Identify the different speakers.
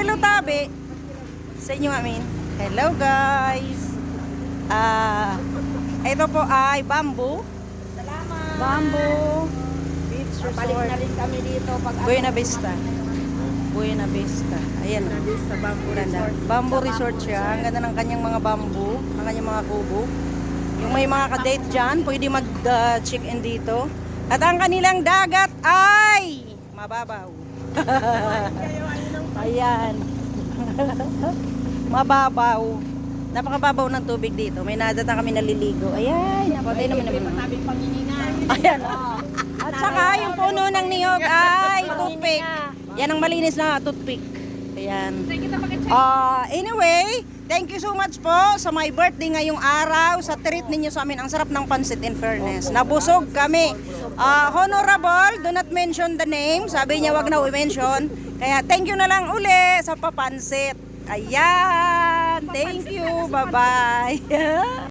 Speaker 1: Hello, Tabi. Sa inyo, amin. Hello, guys. Ito po ay Bamboo.
Speaker 2: Salamat.
Speaker 1: Bamboo Beach
Speaker 2: Balik na
Speaker 1: Resort.
Speaker 2: rin kami dito pag
Speaker 1: Buena Vista. Buena Vista. Ayan.
Speaker 2: Sa Bamboo
Speaker 1: Ganda.
Speaker 2: Resort.
Speaker 1: Bamboo Resort siya. Ang ganda ng kanyang mga bamboo. Ang kanyang mga kubo. Yung may mga ka-date dyan, pwede mag-check-in dito. At ang kanilang dagat ay mababaw. Ayan. Mababaw. Napakababaw ng tubig dito. May nadata kami naliligo. Ayan. Napatay naman naman.
Speaker 2: Matabing panginingan.
Speaker 1: Ayan. At saka yung puno ng niyog ay toothpick. Yan ang malinis na toothpick. Ayan. Anyway, thank you so much po sa my birthday ngayong araw. Sa treat ninyo sa amin. Ang sarap ng pansit in fairness. Nabusog kami. Honorable, do not mention the name. Sabi niya wag na i-mention. Kaya thank you na lang uli sa papansit. Ayan. Thank you. Bye-bye.